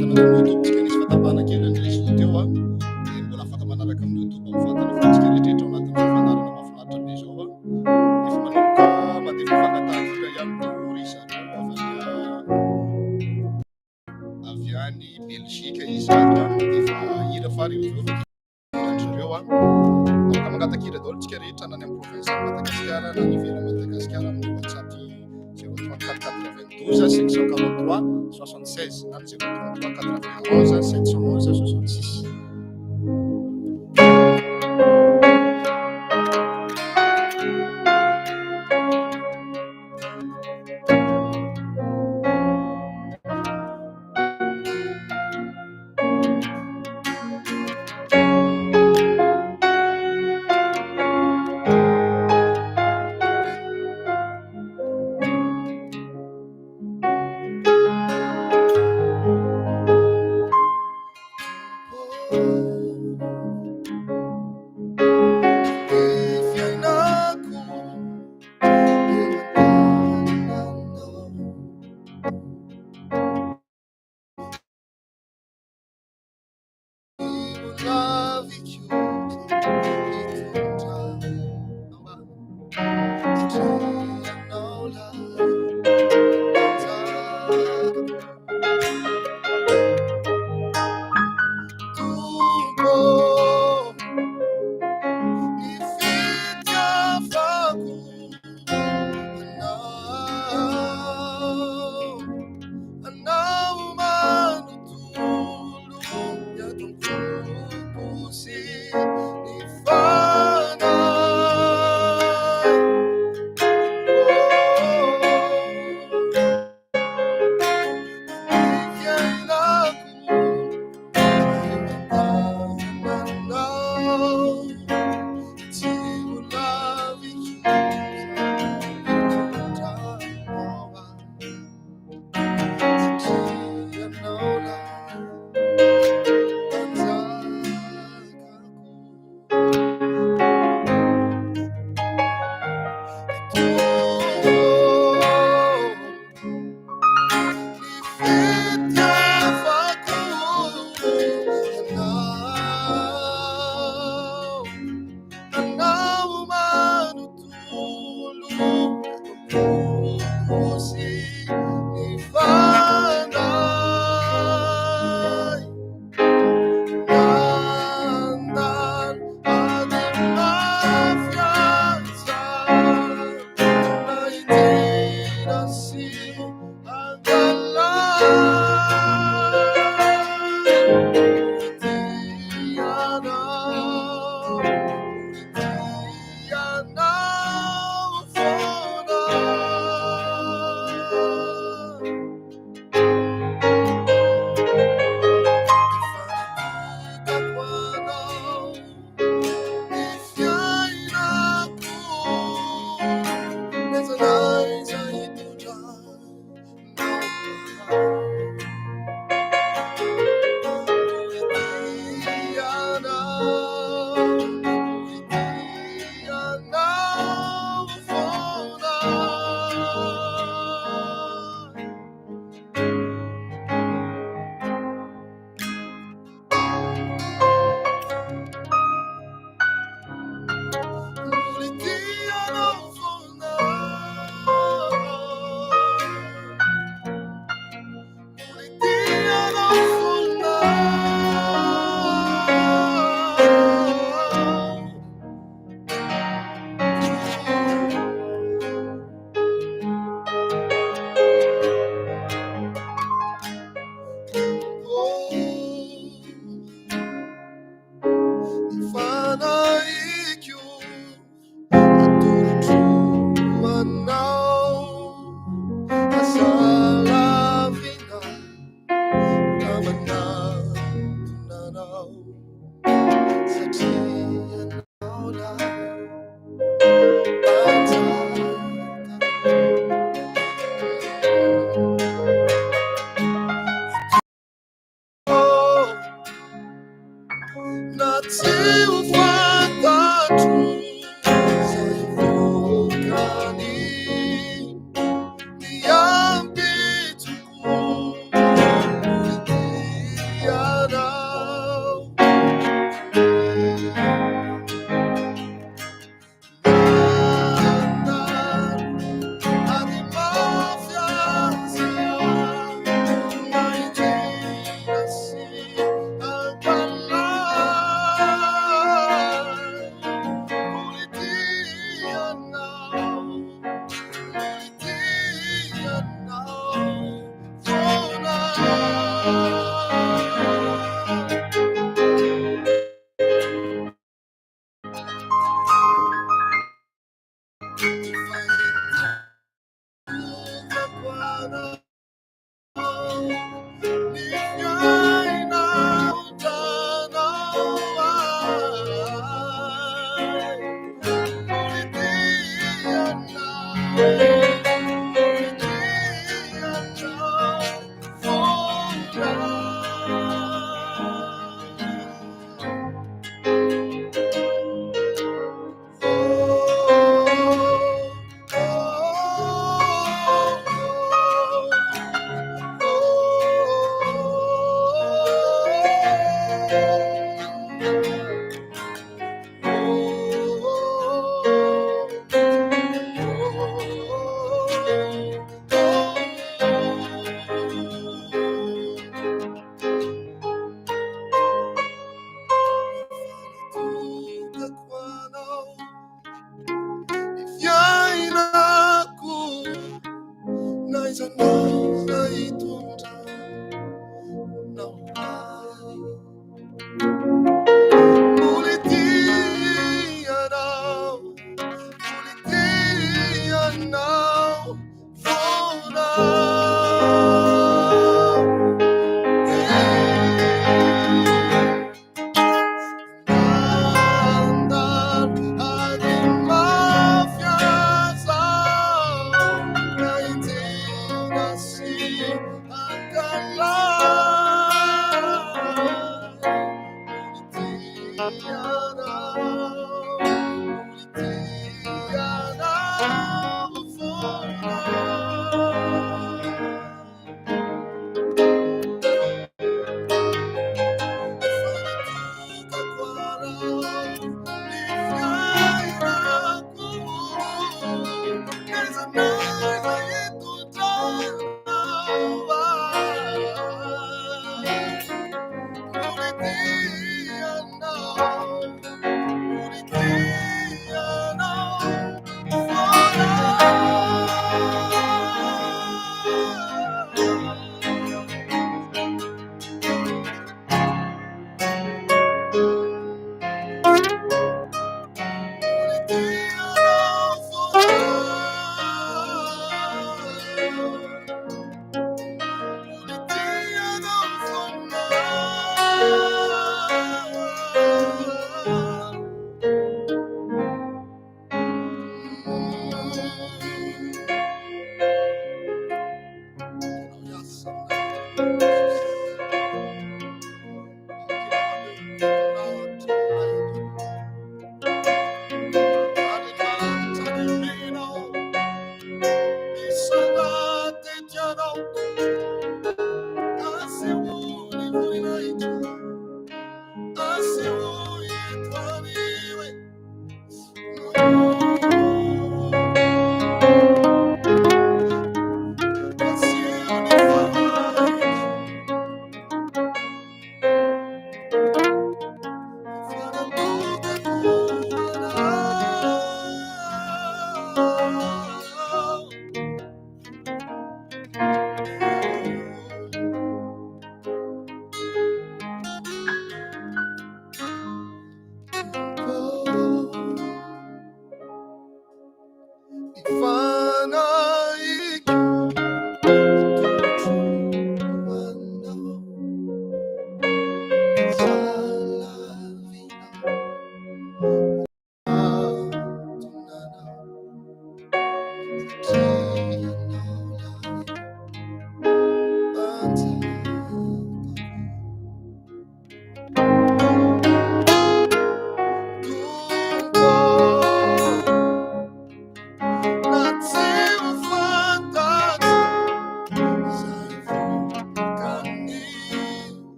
fantana amin'ny YouTube tsika nisy fatapahana kely andresy teo a dia mbola afaka manaraka amin'ny YouTube amin'ny fantana fa tsika rehetrarehetra ao anatin'ny fifanarana mahafinaritra be zao a efa manomboka mandefa fangatahira ihany ko ry zareo avy any Belzika izy zato a mandefa hira fa rio zareo a afaka mangatakira daholo tsika rehetra nany amin'ny province Madagasikara na ny ivelany Madagasikara amin'ny WhatsApp 034 543 76 na 033 91 711 66.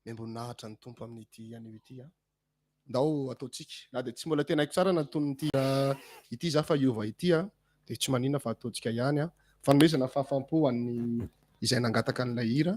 Membonahitra ny tompo amin'ity anio ity a ndao ataotsika na dia tsy mbola tena haiko tsara na ton'ity ity za fa iova ity a dia tsy manina fa ataotsika ihany a fanomezana fahafampo an'ny izay nangataka an'ilay hira.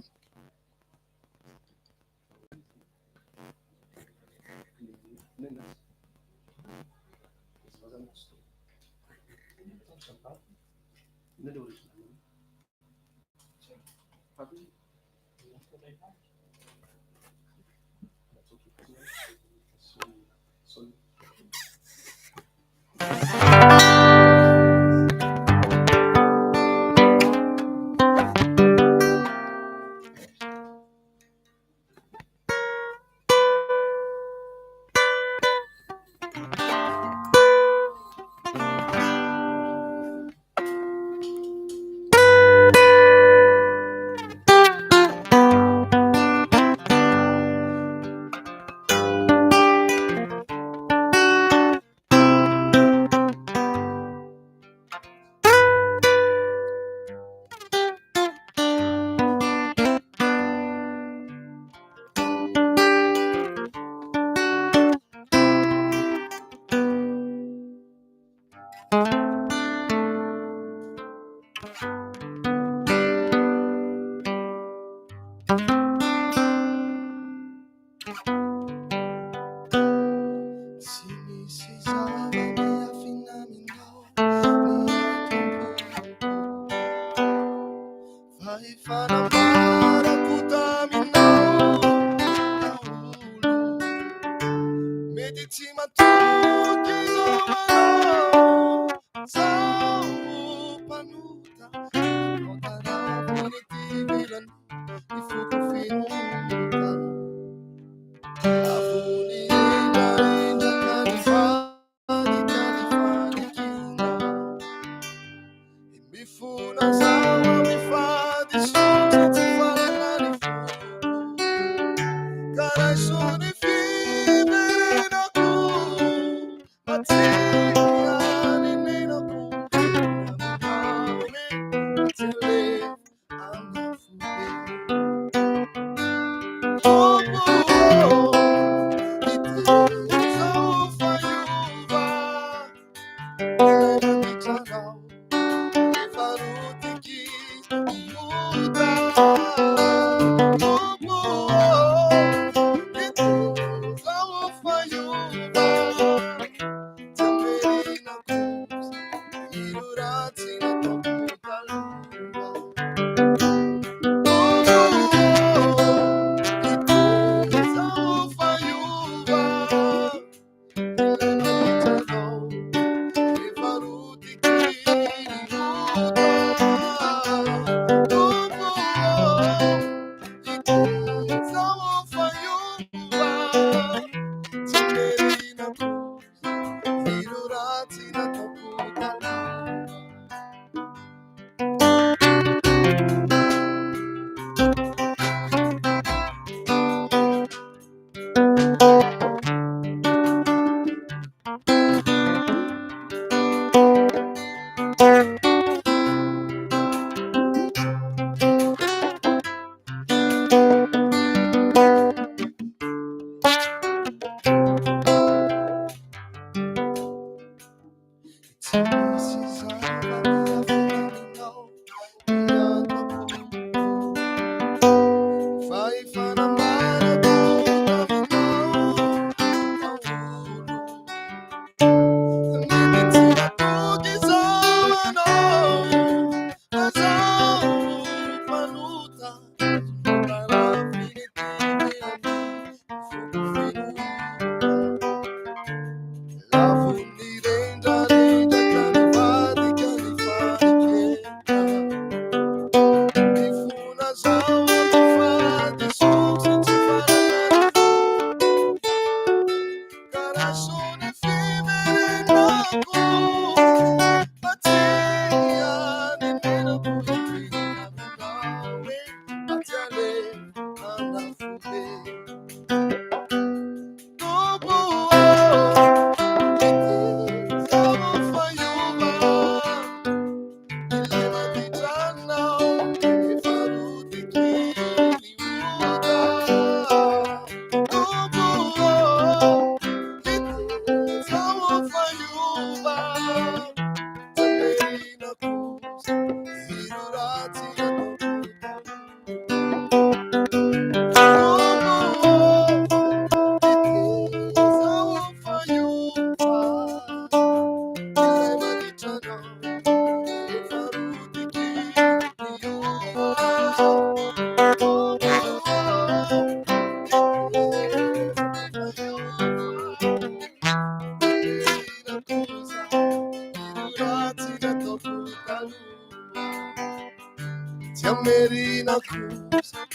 amerina kosa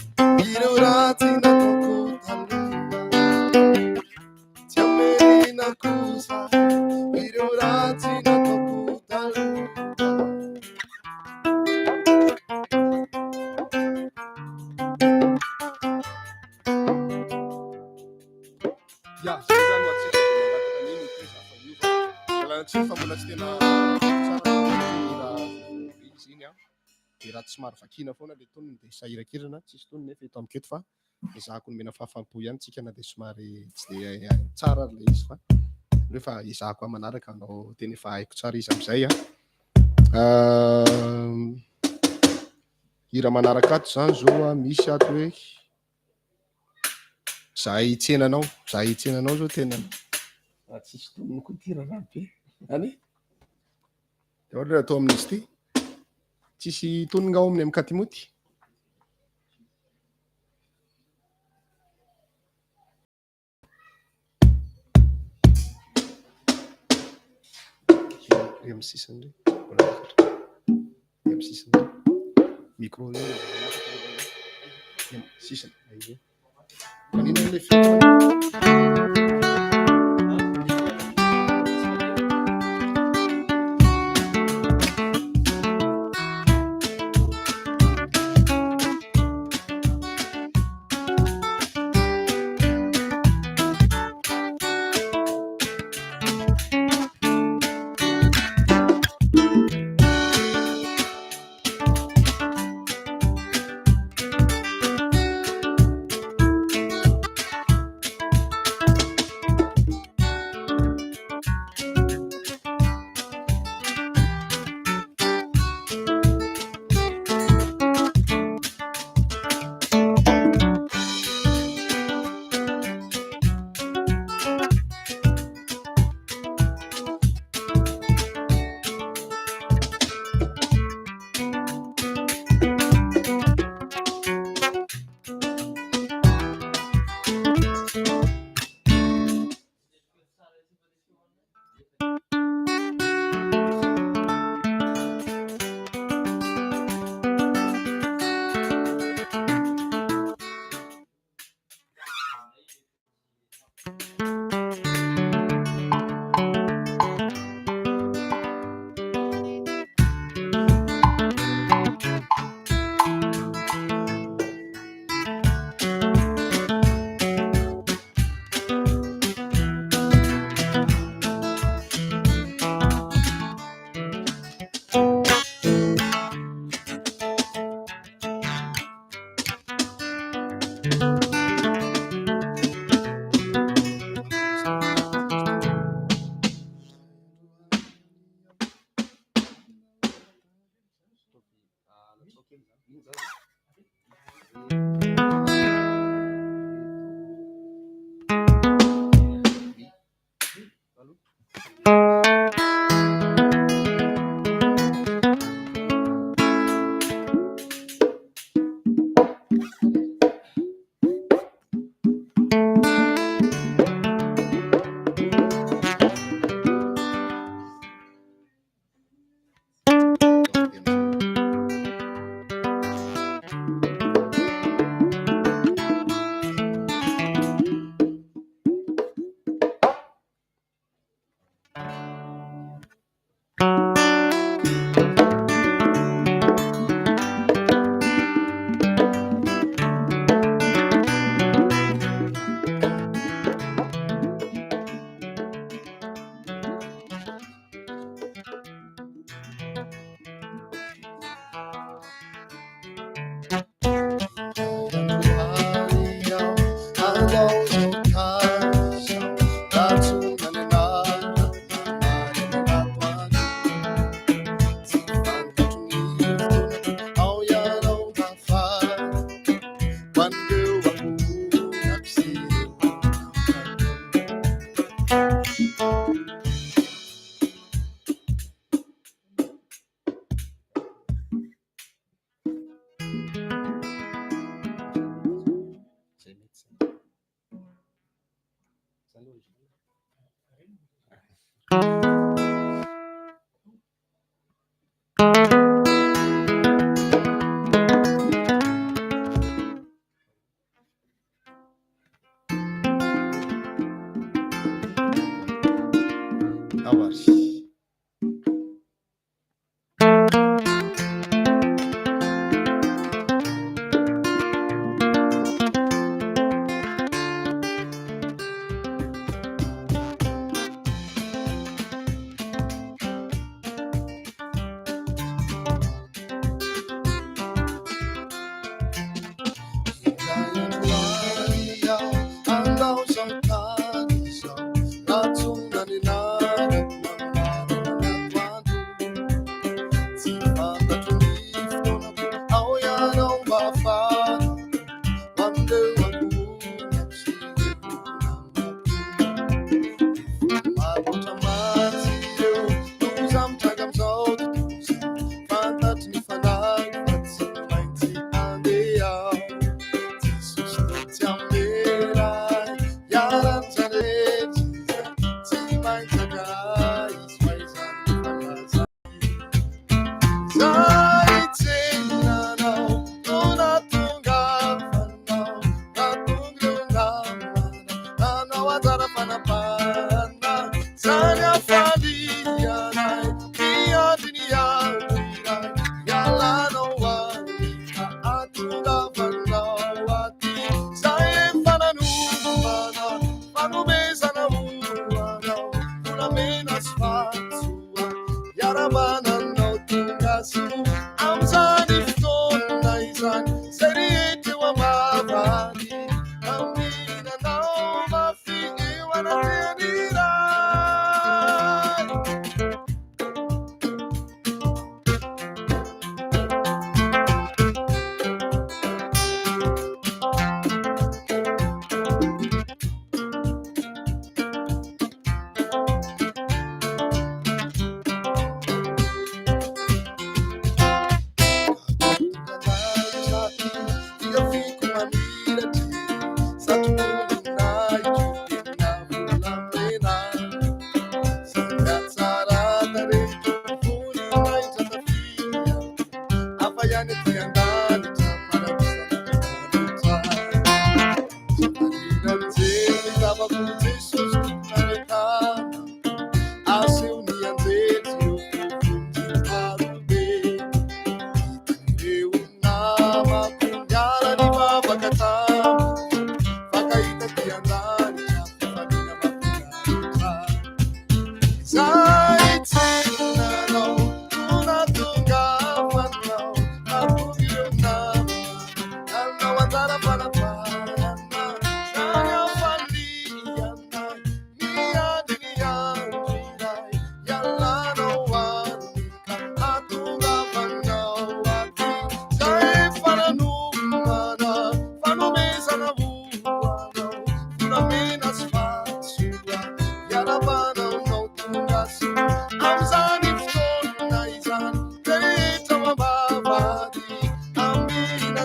ireo raha tsy nataoko taloha, tsy amerina kosa ireo raha tsy nataoko taloha. Ya, zany ho atsika dia mangataka nino kosa fa io fa tsy fa mbola tsy tena tsara raha izy iny a, dia raha tsy somary vakina foana le tonony dia sahirakirana tsisy tony nefa eto amiketo, fa ezahako nomena fahafaham-po ihany tsika na dia somary tsy dia tsara le izy, fa rehefa ezahako amin'ny manaraka anao tena efa haiko tsara izy amin'izay a. Hira manaraka ato zany zao a, misy ato hoe zahay tsenanao zao tena tsisy tonony koa ty raha be any dia ohatra atao amin'izy ty tsisy tonony ao amin'ny Katimoty. Amin'ny sisiny amin'ny sisiny micro sisiny manina le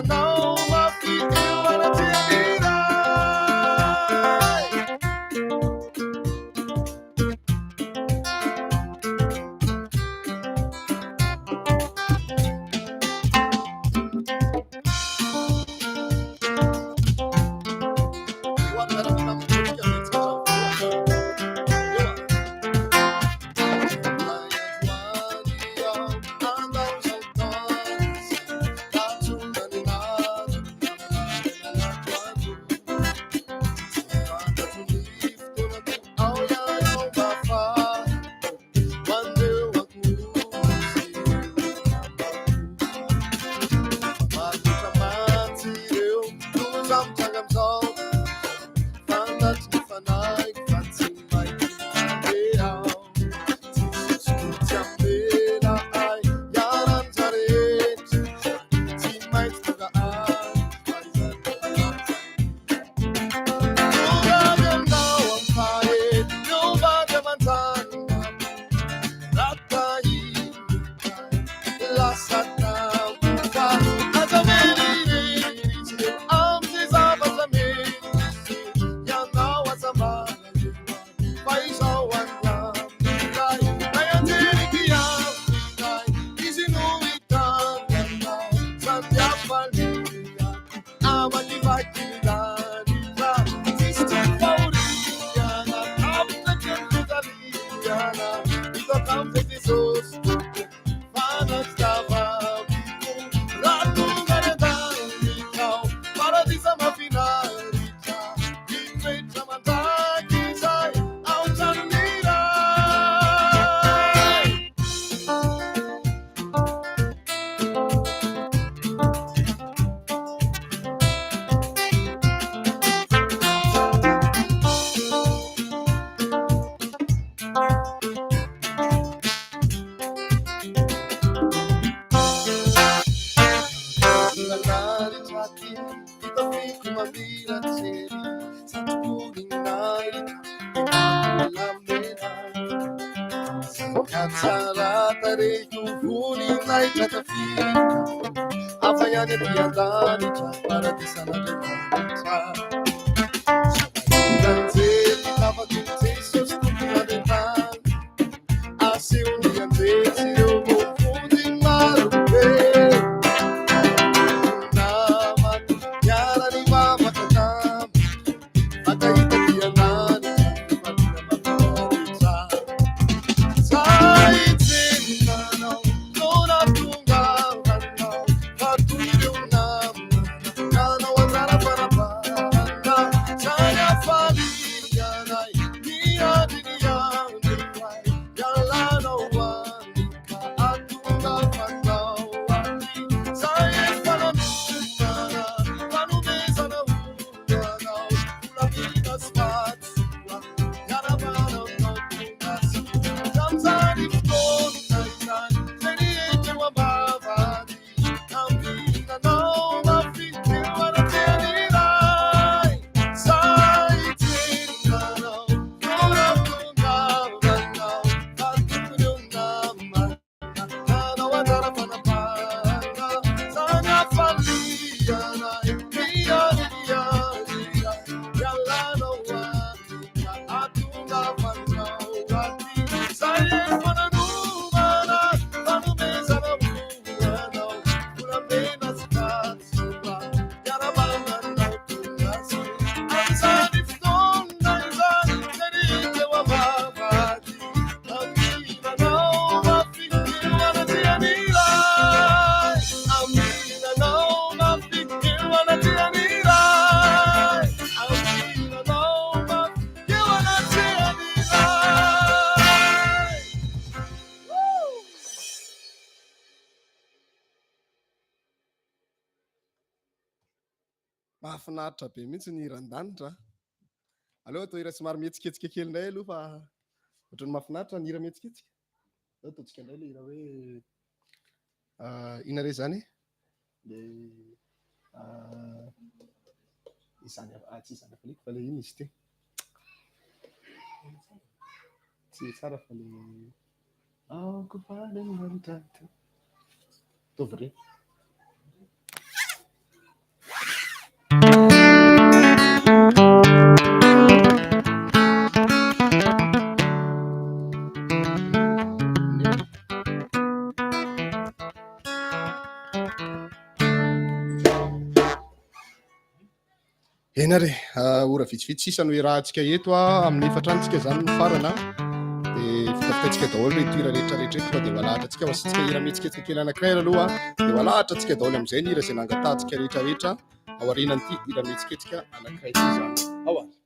mihinanao mafy eo anaty an'iray. Mahafinaritra be mihitsy ny hiran-danitra. Aleo atao hira somary mihetsiketsika kely indray aloha fa ohatran'ny mahafinaritra ny hira mihetsiketsika. Zao ataontsika indray ilay hira hoe ina re zany izany tsy izany afaliako fa le iny izy ty tsy tsara fa le aoko faly ny manitra ataovy re eny ary ora vitsivitsy sisany hoe raha antsika eto amin'ny efatrantsika zany ny farana dia fitafitantsika daholo reto hira rehetrarehetra eto fa dia valahatra antsika vasantsika hira mihetsiketika kely anankiray aloha dia valahatra antsika daholo amin'izay ny hira izay nangatantsika rehetrarehetra ao aorianan'ity hira mihetsiketika anankiray ity zany ao ary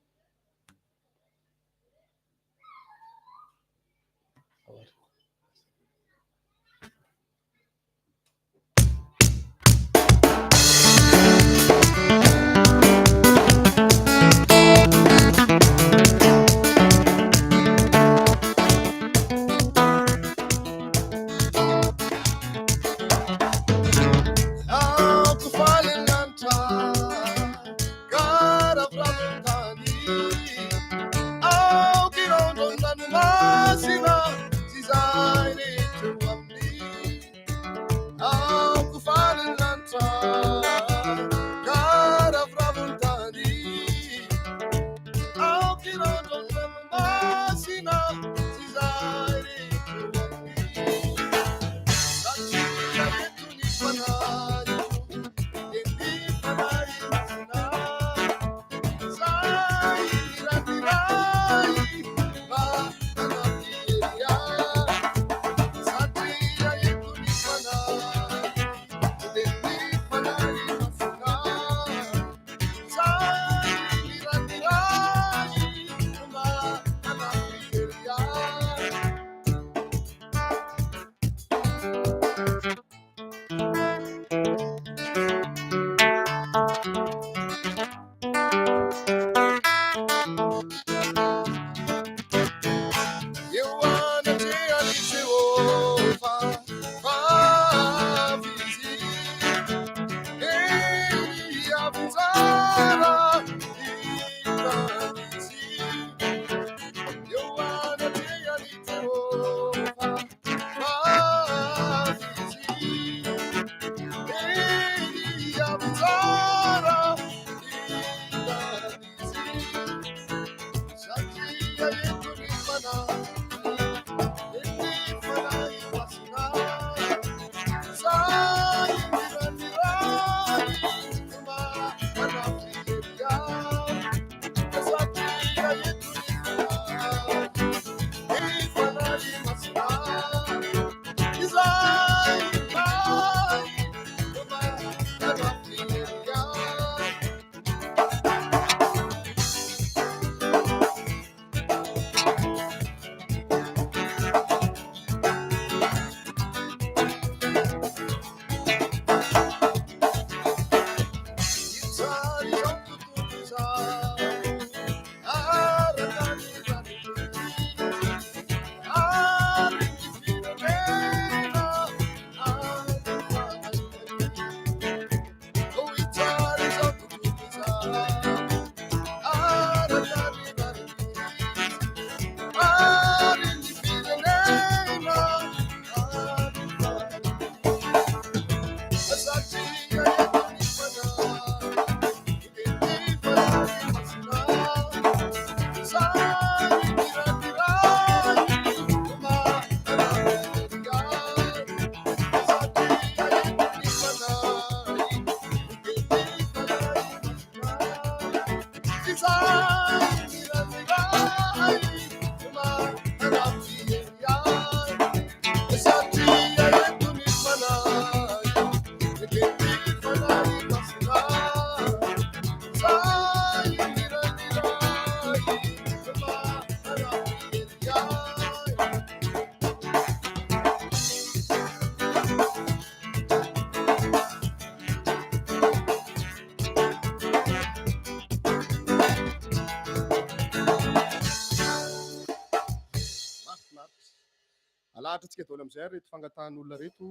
alahatra antsika daholo amin'izay reto fangatan'olona reto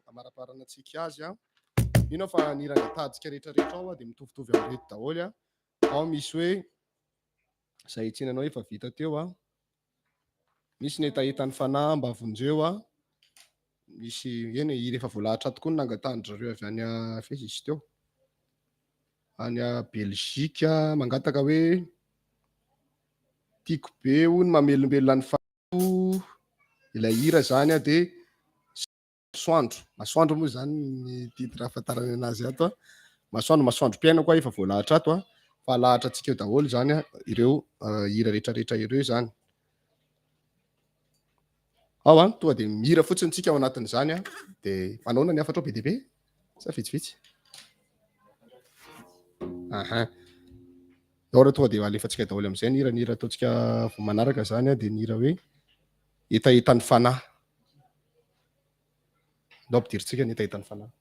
amaraparana antsika azy ino fa nirangatantsika rehetrarehetra ao dia mitovitovy amin'ny reto daholo ao misy hoe izay tsinanao efa vita teo misy ny etaetany fanahy mba avonjeo misy eny rehefa voalahatra tokoa ny nangatandrareo avy any feza izy teo any Belzika mangataka hoe tiako be hono mamelombelona ny fako ilay hira zany dia masoandro moa zany ny titre ahafantarana anazy ato masoandro piaina koa efa voalahatra ato fa lahatra antsika eo daholo zany a ireo hira rehetrarehetra ireo zany. Ao a tonga de mihira fotsiny tsika ao anatin'izany a de manao ny afatra ao be deaibe sa vitsivitsy. Aha ao raha tonga de alefantsika daholo amin'izay ny hira ataontsika vao manaraka zany a de ny hira hoe etaetan'ny fanahy. Ndao ampidirintsika ny etaetan'ny fanahy.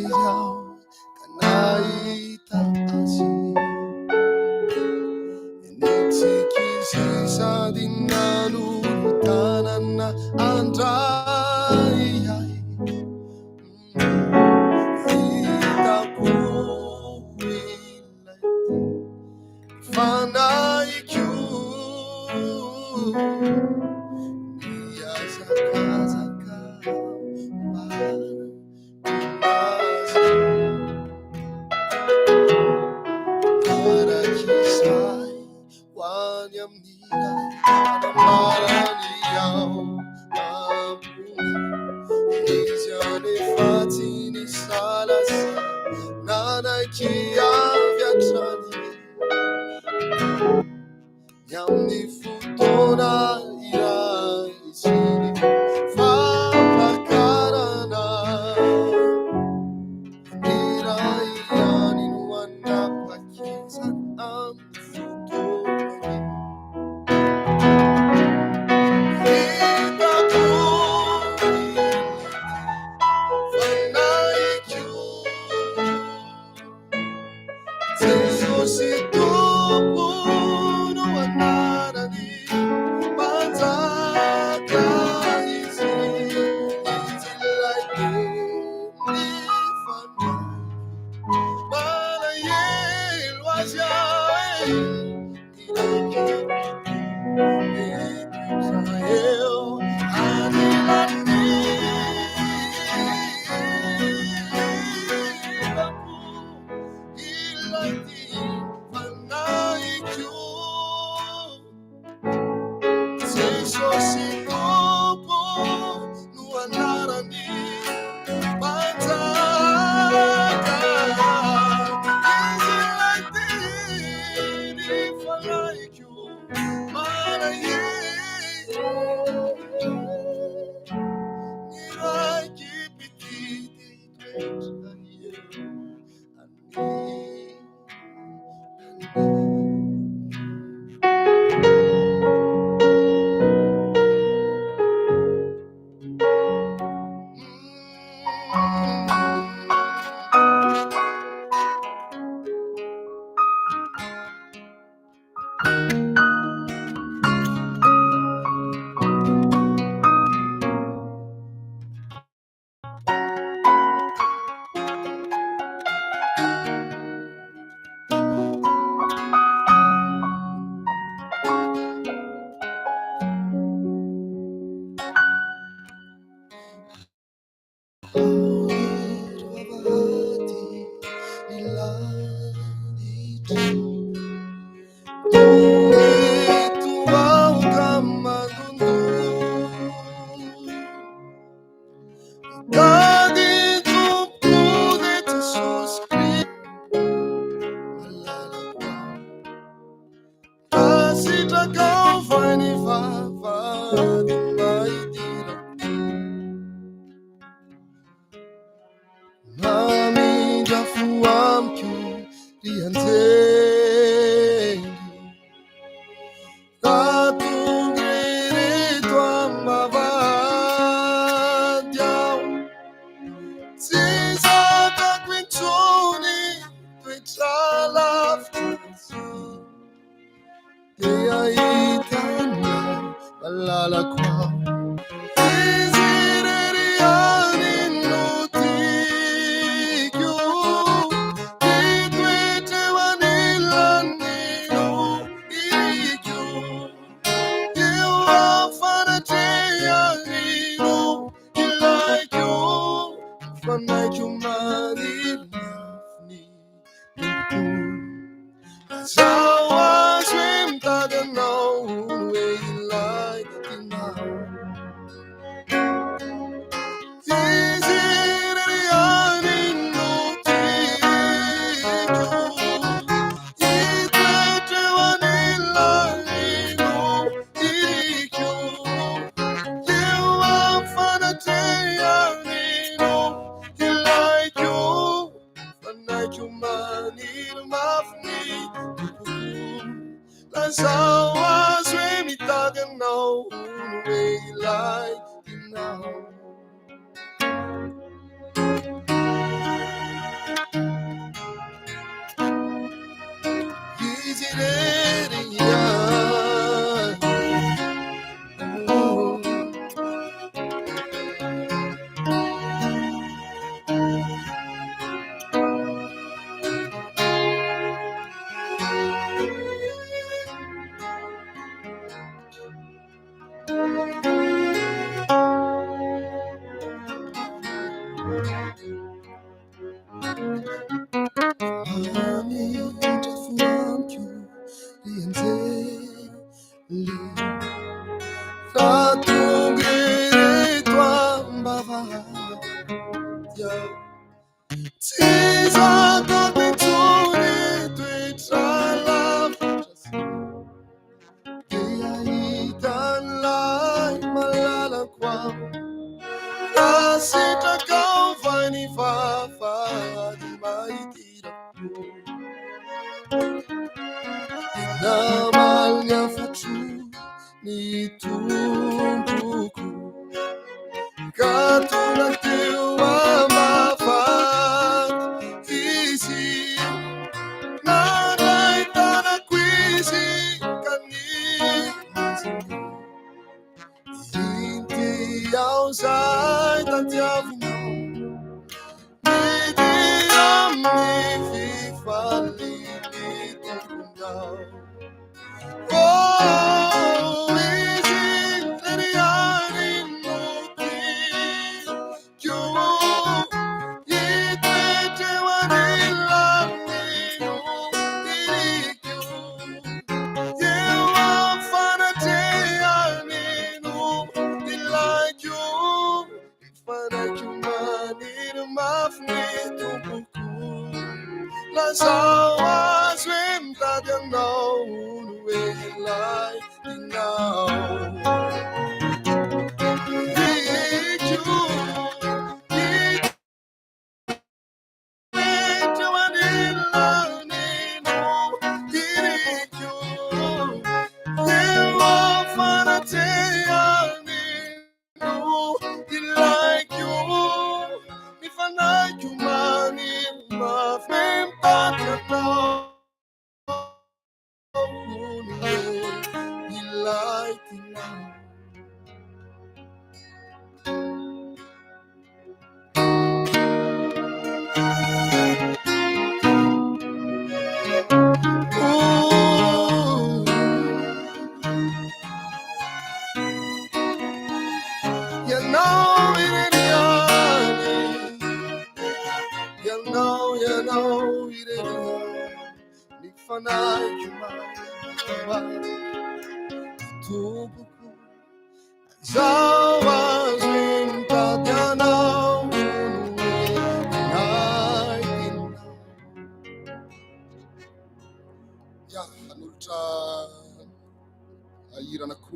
yaw kanaita asi Nitikisisa dinalulutanan na andray Itapuilay Fanaiku Niyazakazaka Marakisay Wanyam nilay Anamaraniyaw Nizane fatini salasa Nanay kiyavyachani Yamni futona iraisiri Fapakarana Irayanin wanda pakizan am futona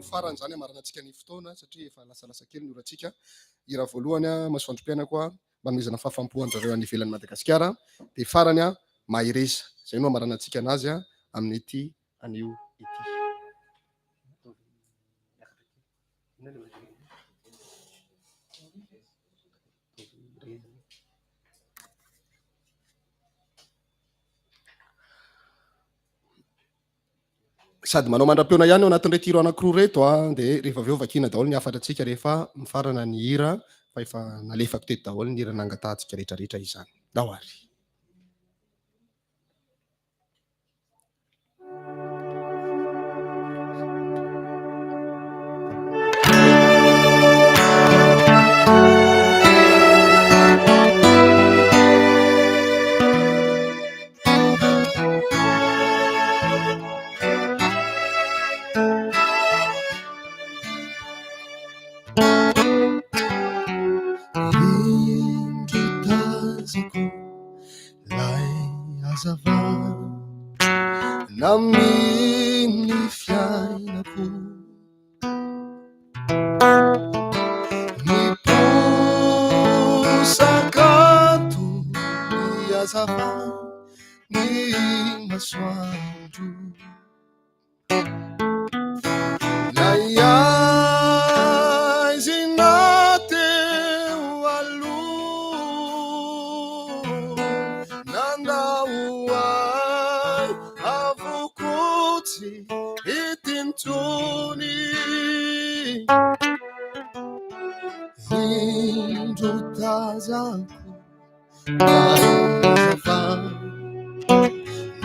Faran'izany amaranantsika ny fotoana satria efa lasalasa kely ny oratsika. Ira voalohany a masoandrom-piaina koa manomezana fahafampohan'zareo any ivelan'ny Madagasikara, de farany a Mahiresa, zay no amaranantsika anazy a amin'ity anio ity. Sady manao mandram-peona ihany ao anatin'ireo tiro anankiroa reto a, de rehefa avy eo vakina daholo ny afatratsika rehefa mifarana ny hira fa efa nalefako teto daholo ny hira nangatantsika rehetrarehetra izany. Dao ary. Naminy fiainako niposakato ny azava ny masoandro naiazina teo aloha nandao ay avoko kuti itintuni indutazaku nazafa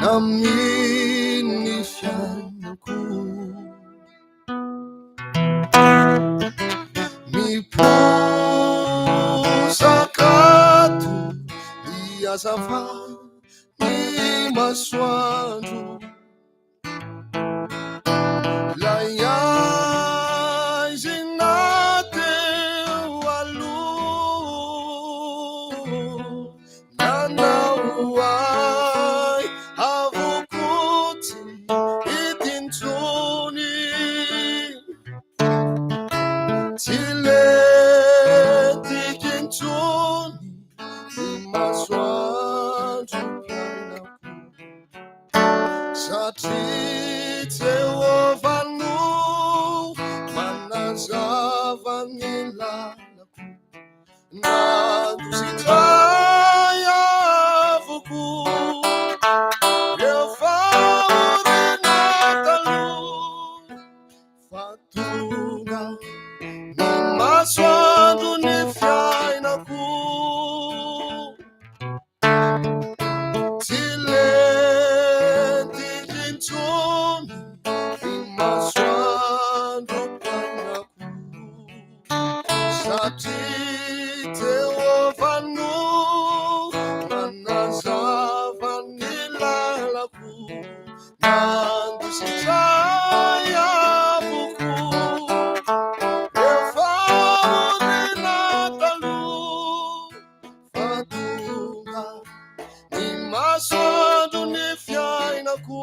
naminishanuku mipusakatu iazafa ni maswandu layajinate walu nanauai havukuti itintuni tiletikintuni imaswandu Satite ovanu manazavanila nadusitaya vuku refarenatalu fatuna nimaswandu nifyainaku Satite ovanu manazavanilalaku nandusitaya vuku refarenatalu fatunga nimaswandu nifyainaku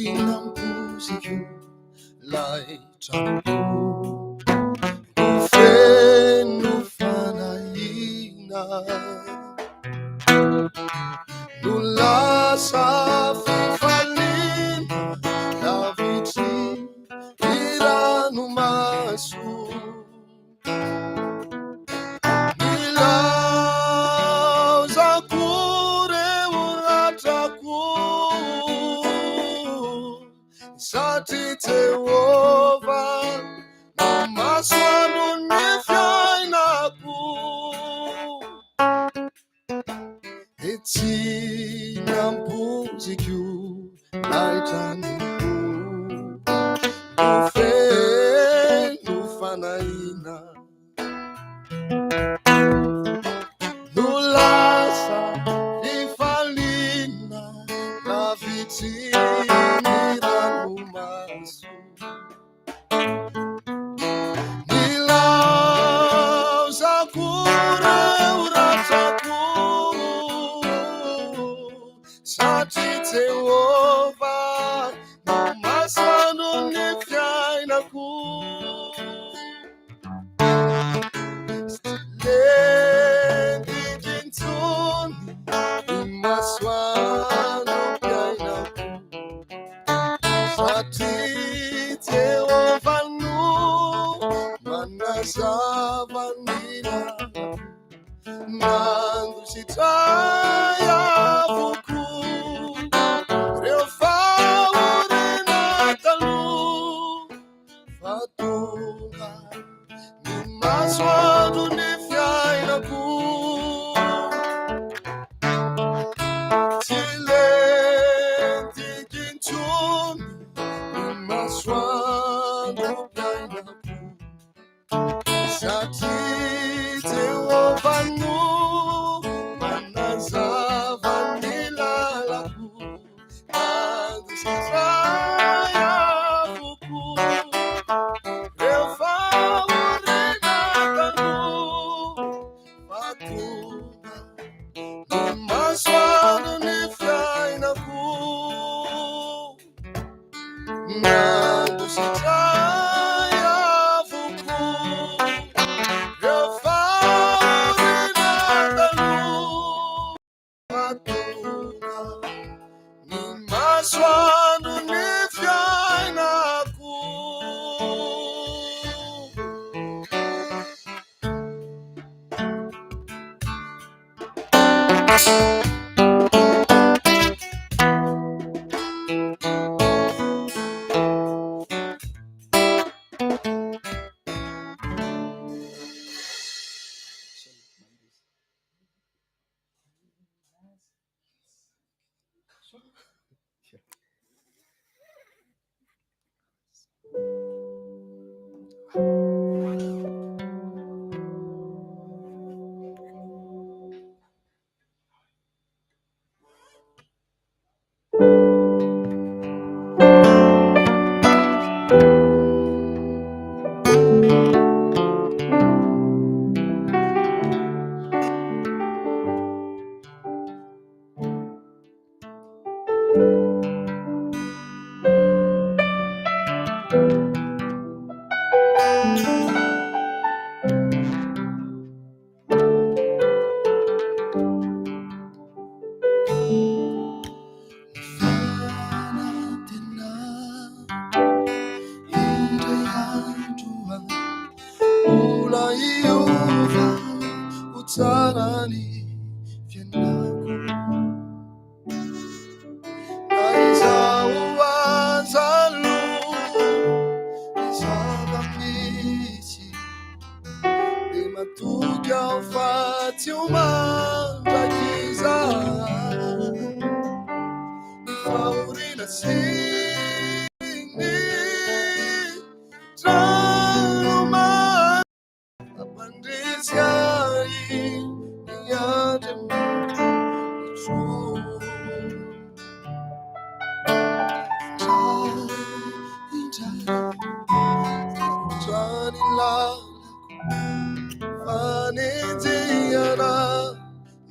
Sinampuziku laitaku ufenu fanaina nulasa fifalina laviti iranu masu Satite ova namaswanu nifyainaku itinampuziku laitanuku ufenu fanaina nulasa ifalina lavitiniranumasu nilazakure urataku satite ova namasanu nifyainaku lendijintuni imaswanu pyainaku satite ovanu manazavanila nandusitaya vuku reofaurenatalu fatunga nimaswanu nifyainaku tilentikintuni nimaswanu pyainaku satite ovanu manazavanilalaku nandusitaya vuku reofaurenatalu fatunga nimaswanu nifyainaku nandusitaya vuku reofaurenatalu fatunga masoandro ny fiainako. Sarani fianako aizaho azalo zava-misy de matoky aho fa tsy ho mandraky izaho ny fahoriana siny tranomay ampandresy ahy ny andriamanitro trany lalako fanenjehana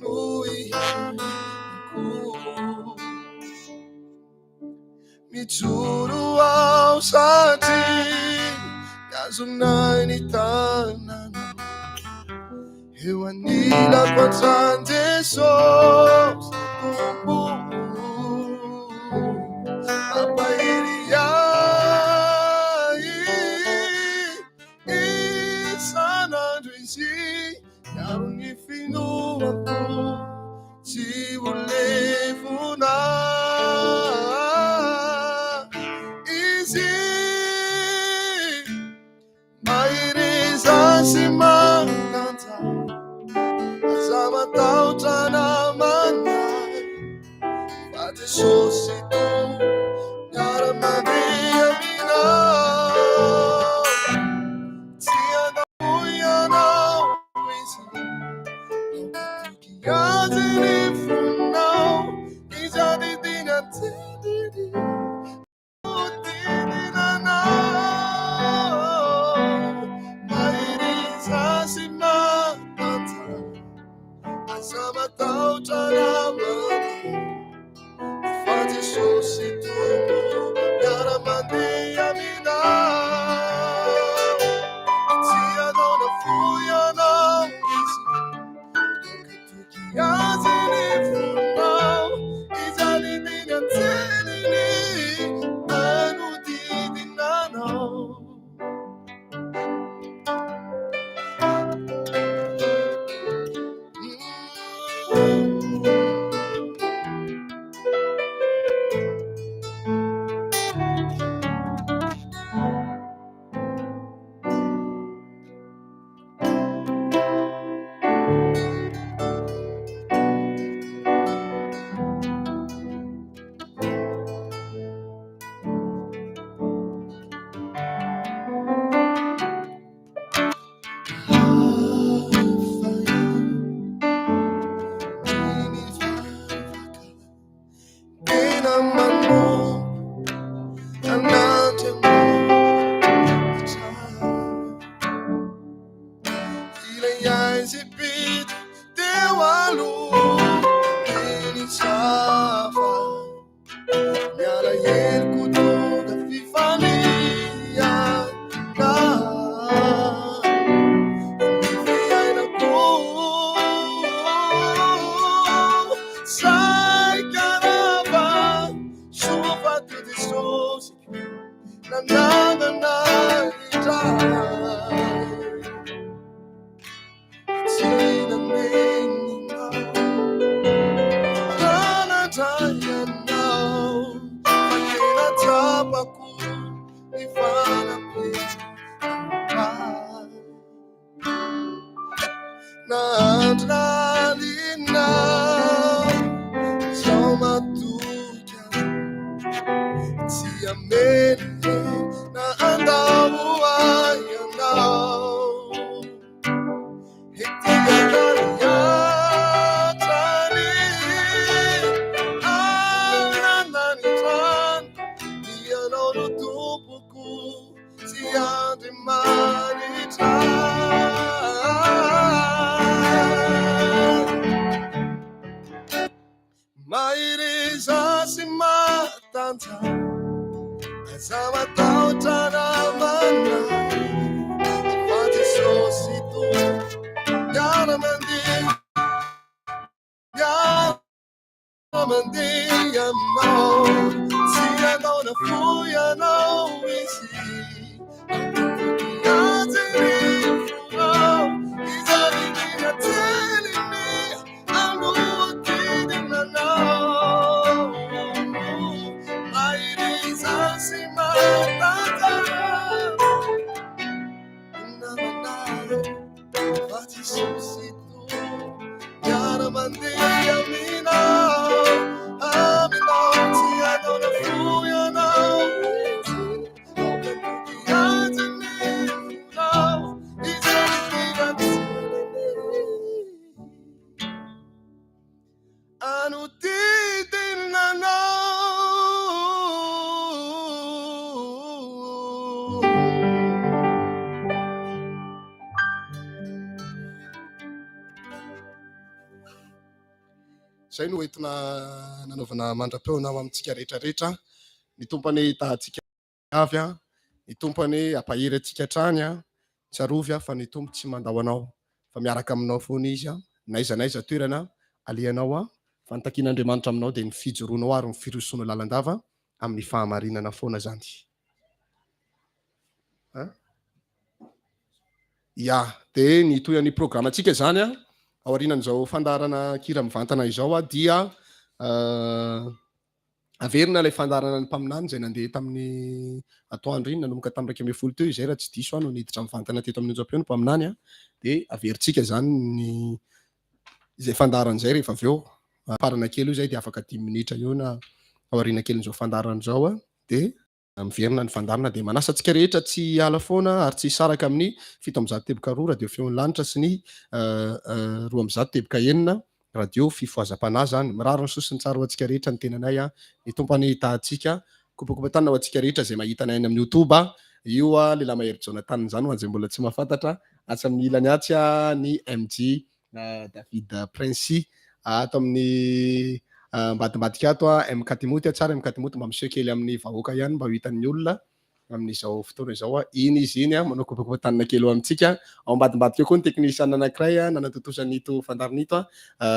no ihaniko mijoro aho satria azonay ny tanana eo anilako an-trano Jesosy tompo mampahery ahy isan'andro izy miaro ny finoako tsy ho levona izy mahireza sy mananta aza matahotra namana fa Jesosy to miara-mandeha aminao tsy anao ianao izy mampatoky azy ny fonao izadidiny atendiny matahotra namana fa Jesosy tompo miara-mandeha aminao tsy anao na foy anao izy mankatoky azy ny fonao izalidiny an-tseniny anodidinanao. Sai caramba, Zay no entina nanaovana mandra-peona amintsika rehetrarehetra. Ny tompany tahantsika avy a, ny tompany ampahiry antsika hatrany a, tsarovy a fa ny tompo tsy mandao anao fa miaraka aminao foana izy a, naiza naiza toerana alianao a, fa nitakian'Andriamanitra aminao dia ny fijoroanao ary ny firosoana lalandava amin'ny fahamarinana foana zany. Ya, dia ny toy ny programantsika zany a, aorianan'izao fandarana kira mivantana izao a dia averina ilay fandarana ny mpaminany izay nandeha tamin'ny atoandro iny nanomboka tamin'ny 12 teo izay raha tsy diso no niditra mivantana teto amin'ny onjam-peo ny mpaminany a, dia averintsika zany ny izay fandarana izay rehefa avy eo parana kely io zay dia afaka 10 minitra eo na aoriana kelin'izao fandarana izao a, dia miverina ny fandarana dia manasa antsika rehetra tsy ala foana ary tsy saraka amin'ny 700 teboka 2 radio feon'ny lanitra sy ny 12 teboka 9 radio fifohazam-panahy zany. Miraro ny sosiny tsara ho antsika rehetra ny tenanay a, ny tompany tahantsika kopakopa-tanana ho antsika rehetra izay mahita anay amin'ny YouTube a, io a lehilahy Mahery Jonathan zany ho an'izay mbola tsy mahafantatra, atsy amin'ny ilany atsy a ny MJ David Princy, ato amin'ny ambadimbadika ato a MK Timoty, tsara MK Timoty mba miseho kely amin'ny vahoaka ihany mba ho hitan'ny olona amin'izao fotoana izao a, iny izy iny a manao kopakopa-tanana kely eo amintsika. Ao ambadimbadika eo koa ny teknisiana anankiray a nanatotosan'ito fandarana ito a,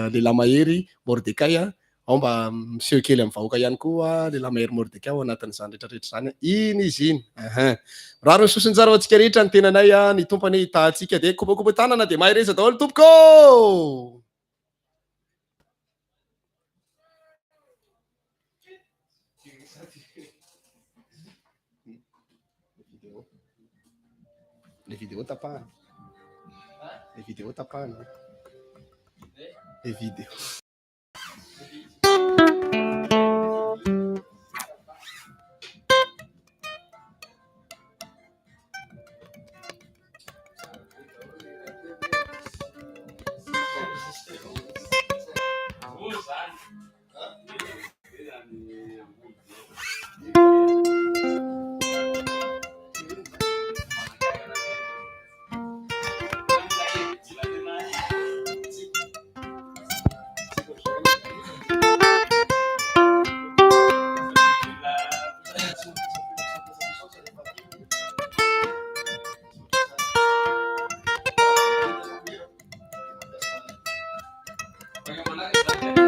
lehilahy Mahery Mordecai a, ao mba miseho kely amin'ny vahoaka ihany koa lehilahy Mahery Mordecai ao anatin'izany rehetrarehetra zany a, iny izy iny. Raro ny sosiny tsara ho antsika rehetra ny tenanay a, ny tompany tahantsika dia kopakopa-tanana dia mahay reza daholo tompoko. Les vidéos tapahana. Les vidéos tapahana. Les vidéos. Bagaimana